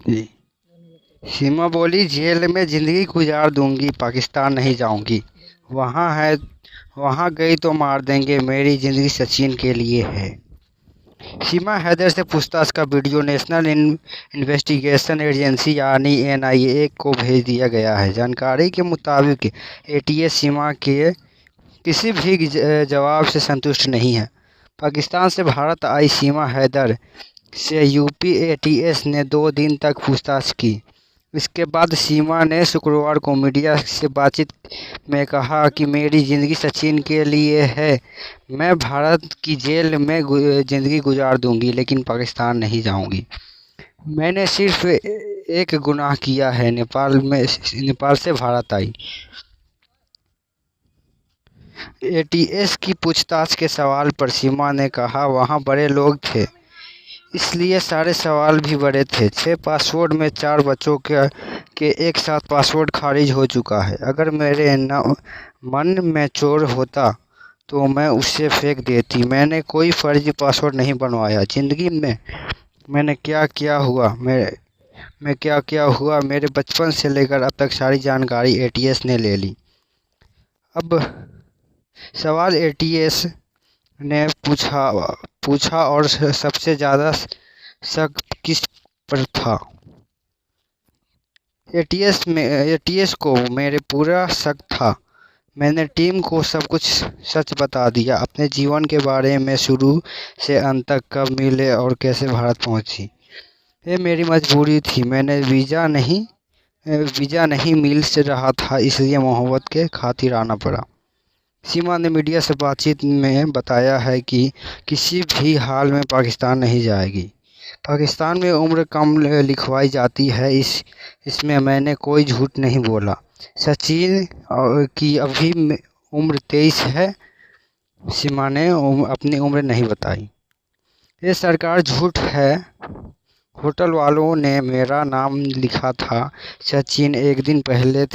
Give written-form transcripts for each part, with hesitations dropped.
जी। सीमा बोली, जेल में ज़िंदगी गुजार दूंगी, पाकिस्तान नहीं जाऊंगी। वहाँ गई तो मार देंगे, मेरी ज़िंदगी सचिन के लिए है। सीमा हैदर से पूछताछ का वीडियो नेशनल इन्वेस्टिगेशन एजेंसी यानी एनआईए को भेज दिया गया है। जानकारी के मुताबिक एटीएस सीमा के किसी भी जवाब से संतुष्ट नहीं है। पाकिस्तान से भारत आई सीमा हैदर से यूपी एटीएस ने 2 दिन तक पूछताछ की। इसके बाद सीमा ने शुक्रवार को मीडिया से बातचीत में कहा कि मेरी ज़िंदगी सचिन के लिए है। मैं भारत की जेल में ज़िंदगी गुजार दूंगी, लेकिन पाकिस्तान नहीं जाऊंगी। मैंने सिर्फ एक गुनाह किया है, नेपाल से भारत आई। एटीएस की पूछताछ के सवाल पर सीमा ने कहा, वहाँ बड़े लोग थे, इसलिए सारे सवाल भी बड़े थे। 6 पासपोर्ट में 4 बच्चों के एक साथ पासपोर्ट खारिज हो चुका है। अगर मेरे मन में चोर होता तो मैं उसे फेंक देती। मैंने कोई फर्जी पासपोर्ट नहीं बनवाया। ज़िंदगी में मैंने क्या क्या हुआ मेरे बचपन से लेकर अब तक सारी जानकारी एटीएस ने ले ली। अब सवाल एटीएस ने पूछा और सबसे ज़्यादा शक किस पर था? एटीएस को मेरे पूरा शक था। मैंने टीम को सब कुछ सच बता दिया, अपने जीवन के बारे में, शुरू से अंत तक, कब मिले और कैसे भारत पहुंची। ये मेरी मजबूरी थी। मैंने वीज़ा नहीं मिल से रहा था, इसलिए मोहब्बत के खातिर आना पड़ा। सीमा ने मीडिया से बातचीत में बताया है कि किसी भी हाल में पाकिस्तान नहीं जाएगी। पाकिस्तान में उम्र कम लिखवाई जाती है, इसमें मैंने कोई झूठ नहीं बोला। सचिन की अभी उम्र 23 है। सीमा ने अपनी उम्र नहीं बताई। ये सरकार झूठ है। होटल वालों ने मेरा नाम लिखा था। सचिन एक दिन पहले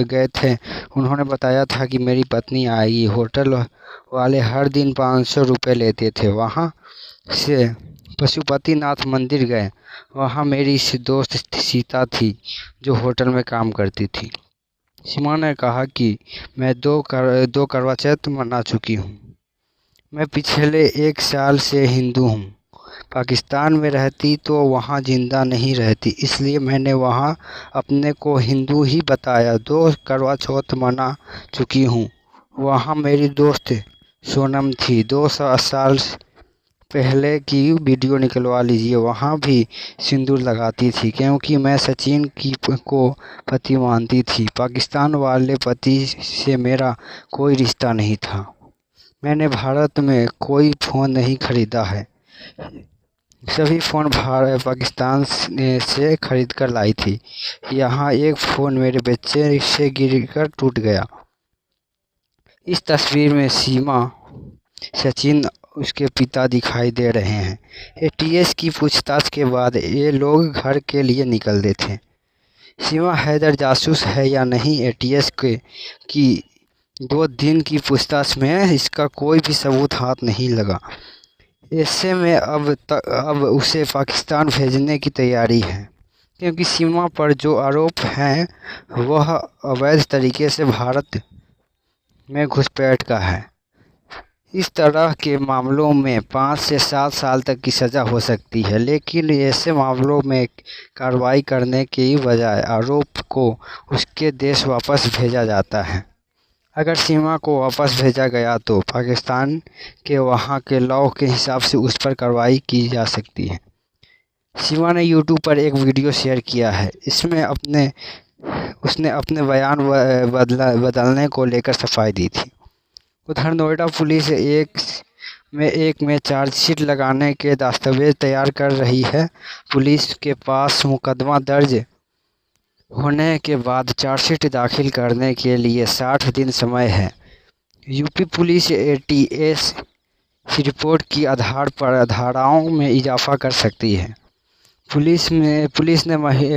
गए थे। उन्होंने बताया था कि मेरी पत्नी आएगी। होटल वाले हर दिन 500 रुपये लेते थे। वहाँ से पशुपतिनाथ मंदिर गए। वहाँ मेरी दोस्त सीता थी, जो होटल में काम करती थी। सीमा ने कहा कि मैं दो करवा चौथ मना चुकी हूँ। मैं पिछले 1 साल से हिंदू हूँ। पाकिस्तान में रहती तो वहाँ जिंदा नहीं रहती, इसलिए मैंने वहाँ अपने को हिंदू ही बताया। 2 करवा चौथ मना चुकी हूँ। वहाँ मेरी दोस्त सोनम थी। 2 साल पहले की वीडियो निकलवा लीजिए। वहाँ भी सिंदूर लगाती थी, क्योंकि मैं सचिन को पति मानती थी। पाकिस्तान वाले पति से मेरा कोई रिश्ता नहीं था। मैंने भारत में कोई फ़ोन नहीं खरीदा है। सभी फ़ोन पाकिस्तान से खरीद कर लाई थी। यहाँ एक फ़ोन मेरे बच्चे से गिरकर टूट गया। इस तस्वीर में सीमा, सचिन, उसके पिता दिखाई दे रहे हैं। एटीएस की पूछताछ के बाद ये लोग घर के लिए निकल थे। सीमा हैदर जासूस है या नहीं, एटीएस की 2 दिन की पूछताछ में इसका कोई भी सबूत हाथ नहीं लगा। ऐसे में अब उसे पाकिस्तान भेजने की तैयारी है, क्योंकि सीमा पर जो आरोप हैं वह अवैध तरीके से भारत में घुसपैठ का है। इस तरह के मामलों में 5 से 7 साल तक की सज़ा हो सकती है, लेकिन ऐसे मामलों में कार्रवाई करने की बजाय आरोप को उसके देश वापस भेजा जाता है। अगर सीमा को वापस भेजा गया तो पाकिस्तान के वहाँ के लॉ के हिसाब से उस पर कार्रवाई की जा सकती है। सीमा ने यूट्यूब पर एक वीडियो शेयर किया है। इसमें उसने अपने बयान बदलने को लेकर सफाई दी थी। उधर नोएडा पुलिस एक में चार्जशीट लगाने के दस्तावेज तैयार कर रही है। पुलिस के पास मुकदमा दर्ज होने के बाद चार्जशीट दाखिल करने के लिए 60 दिन समय है। यूपी पुलिस एटीएस रिपोर्ट की आधार पर धाराओं में इजाफा कर सकती है। पुलिस ने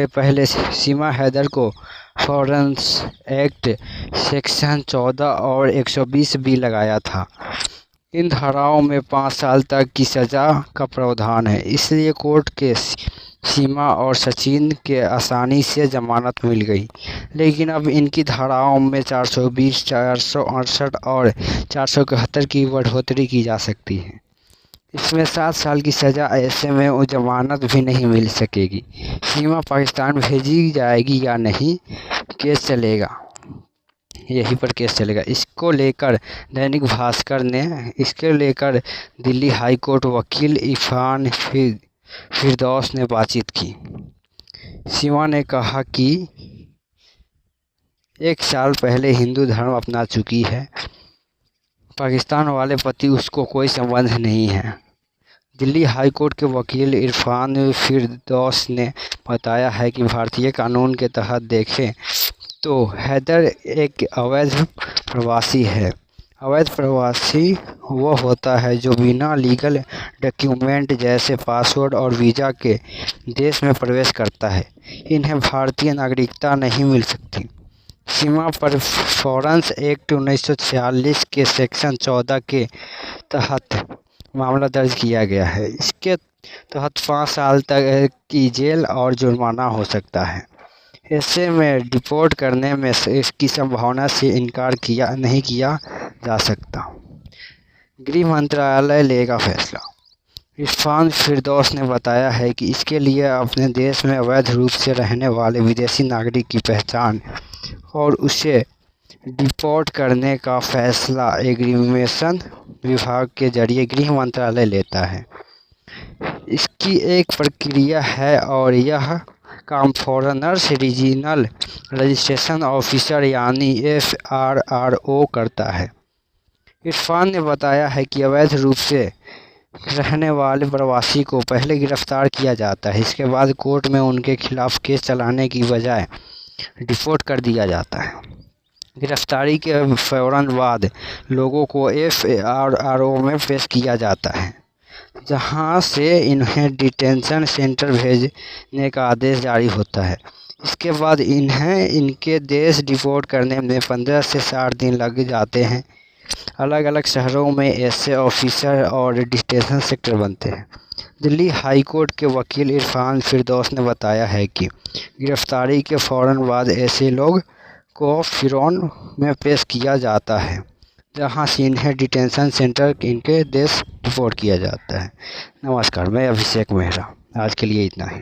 पहले सीमा हैदर को फॉरेंस एक्ट सेक्शन 14 और 120 भी लगाया था। इन धाराओं में 5 साल तक की सज़ा का प्रावधान है, इसलिए कोर्ट के सीमा और सचिन के आसानी से जमानत मिल गई, लेकिन अब इनकी धाराओं में 420, 468 और 471 की बढ़ोतरी की जा सकती है। इसमें 7 साल की सज़ा, ऐसे में वो जमानत भी नहीं मिल सकेगी। सीमा पाकिस्तान भेजी जाएगी या नहीं, केस चलेगा, यहीं पर केस चलेगा। इसको लेकर दैनिक भास्कर ने दिल्ली हाई कोर्ट वकील इरफान फिरदौस ने बातचीत की। सीमा ने कहा कि 1 साल पहले हिंदू धर्म अपना चुकी है, पाकिस्तान वाले पति उसको कोई संबंध नहीं है। दिल्ली हाई कोर्ट के वकील इरफान फिरदौस ने बताया है कि भारतीय कानून के तहत देखें तो हैदर एक अवैध प्रवासी है। अवैध प्रवासी वो होता है जो बिना लीगल डॉक्यूमेंट जैसे पासपोर्ट और वीज़ा के देश में प्रवेश करता है। इन्हें भारतीय नागरिकता नहीं मिल सकती। सीमा पर फॉरेंस एक्ट 1946 के सेक्शन 14 के तहत मामला दर्ज किया गया है। इसके तहत 5 साल तक की जेल और जुर्माना हो सकता है। ऐसे में डिपोर्ट करने में इसकी संभावना से इनकार नहीं किया जा सकता। गृह मंत्रालय लेगा फैसला। इरफान फिरदौस ने बताया है कि इसके लिए अपने देश में अवैध रूप से रहने वाले विदेशी नागरिक की पहचान और उसे डिपोर्ट करने का फैसला इमिग्रेशन विभाग के जरिए गृह मंत्रालय लेता है। इसकी एक प्रक्रिया है और यह काम फॉरेनर्स रीजनल रजिस्ट्रेशन ऑफिसर यानी FRRO करता है। इरफान ने बताया है कि अवैध रूप से रहने वाले प्रवासी को पहले गिरफ्तार किया जाता है, इसके बाद कोर्ट में उनके खिलाफ केस चलाने की बजाय डिपोर्ट कर दिया जाता है। गिरफ्तारी के फौरन बाद लोगों को FRRO में पेश किया जाता है, जहां से इन्हें डिटेंशन सेंटर भेजने का आदेश जारी होता है। इसके बाद इन्हें इनके देश डिपोर्ट करने में 15 से 60 दिन लग जाते हैं। अलग अलग शहरों में ऐसे ऑफिसर और डिटेंशन सेक्टर बनते हैं। दिल्ली हाई कोर्ट के वकील इरफान फिरदौस ने बताया है कि गिरफ्तारी के फौरन बाद ऐसे लोग को फिरौन में पेश किया जाता है, जहां से इन्हें डिटेंशन सेंटर इनके देश डिपोर्ट किया जाता है। नमस्कार, मैं अभिषेक मेहरा। आज के लिए इतना ही।